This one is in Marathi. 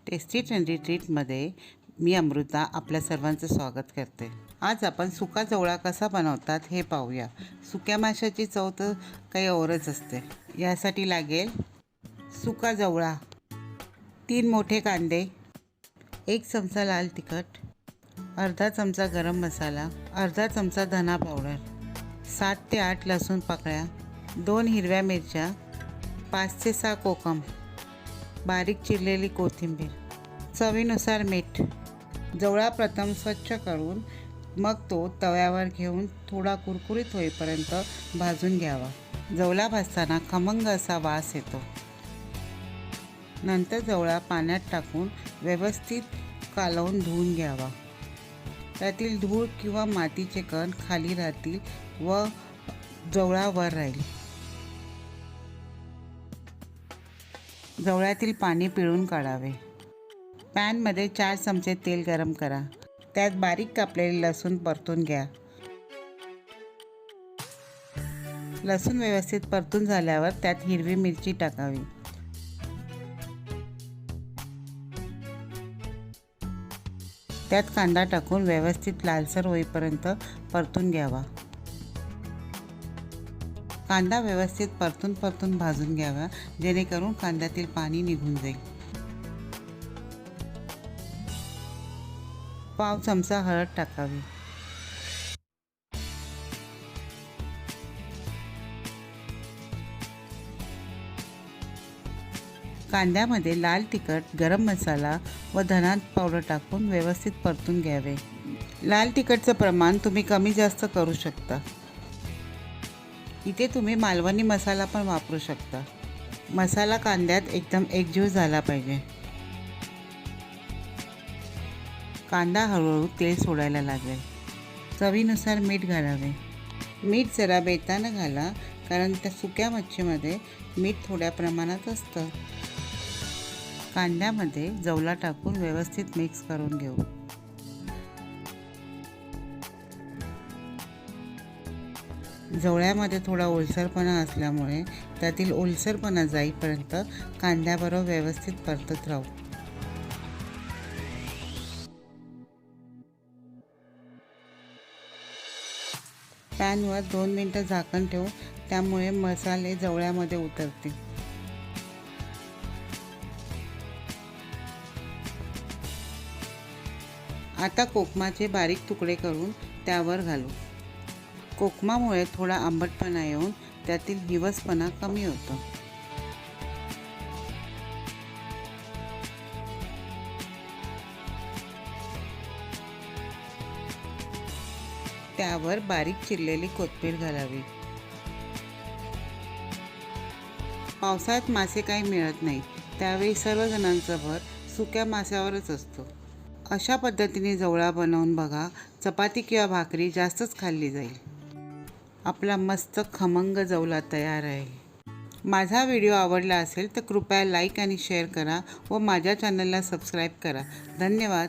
टेस्टी ट्रेंडी ट्रीटमध्ये मी अमृता आपल्या सर्वांचं स्वागत करते। आज आपण सुका जवळा कसा बनवतात हे पाहूया। सुक्या माशाची चव तर काही औरच असते। यासाठी लागेल सुका जवळा, 3 मोठे कांदे, 1 चमचा लाल तिखट, अर्धा चमचा गरम मसाला, अर्धा चमचा धना पावडर, 7 ते 8 लसूण पाकळ्या, 2 हिरव्या मिरच्या, 5 ते 6 कोकम, बारीक चिरलेली कोथिंबीर, चवीनुसार मीठ। जवळा प्रथम स्वच्छ करून मग तो तव्यावर घेऊन थोडा कुरकुरीत होईपर्यंत भाजून घ्यावा। जवळा भाजताना खमंग असा वास येतो। नंतर जवळा पाण्यात टाकून व्यवस्थित कालवून धुवून घ्यावा। त्यातील धूळ किंवा मातीचे कण खाली राहतील व जवळा वर राहील। जवळ्यातील पाणी पिळून काढावे। पॅनमध्ये 4 चमचे तेल गरम करा। त्यात बारीक कापलेले लसूण परतून घ्या। लसूण व्यवस्थित परतून झाल्यावर त्यात हिरवी मिरची टाकावी। त्यात कांदा टाकून व्यवस्थित लालसर होईपर्यंत परतून घ्यावा। कांदा व्यवस्थित परतून भाजून घ्यावा, जेणेकरून कांद्यातील पाणी निघून जाईल। पाव चमचा हळद टाकावी। कांद्यामध्ये लाल तिखट, गरम मसाला व धना पावडर टाकून व्यवस्थित परतून घ्यावे। लाल तिखटचं प्रमाण तुम्ही कमी जास्त करू शकता। इथे तुम्ही मालवणी मसाला पण वापरू शकता। मसाला कांद्यात एकदम एकजीव झाला पाहिजे। कांदा हळूहळू तेल सोडायला लागेल। चवीनुसार मीठ घालावे। मीठ जरा बेतानं घाला, कारण त्या सुक्या मच्छीमध्ये मीठ थोड्या प्रमाणात असतं। कांद्यामध्ये जवळा टाकून व्यवस्थित मिक्स करून घेऊ। जवळ्यामध्ये थोडा ओलसरपणा असल्यामुळे त्यातील ओलसरपणा जाईपर्यंत कांद्याबरोबर व्यवस्थित परतत राहू। पॅनवर 2 मिनिटं झाकण ठेवू, त्यामुळे मसाले जवळ्यामध्ये उतरतील। आता कोकमाचे बारीक तुकडे करून त्यावर घालू। कोकमामुळे थोडा आंबटपणा येऊन त्यातील हिवसपणा कमी होतो। त्यावर बारीक चिरलेली कोथिंबीर घालावी। पावसाळ्यात मासे काही मिळत नाही, त्यावेळी सर्वजणांचा भर सुक्या माशावरच असतो। अशा पद्धतीने जवळा बनवून बघा, चपाती किंवा भाकरी जास्तच खाल्ली जाईल। आपला मस्त खमंग जवला तयार आहे। माझा व्हिडिओ आवडला असेल तर कृपया लाईक आणि शेअर करा व माझ्या चॅनलला सबस्क्राईब करा। धन्यवाद।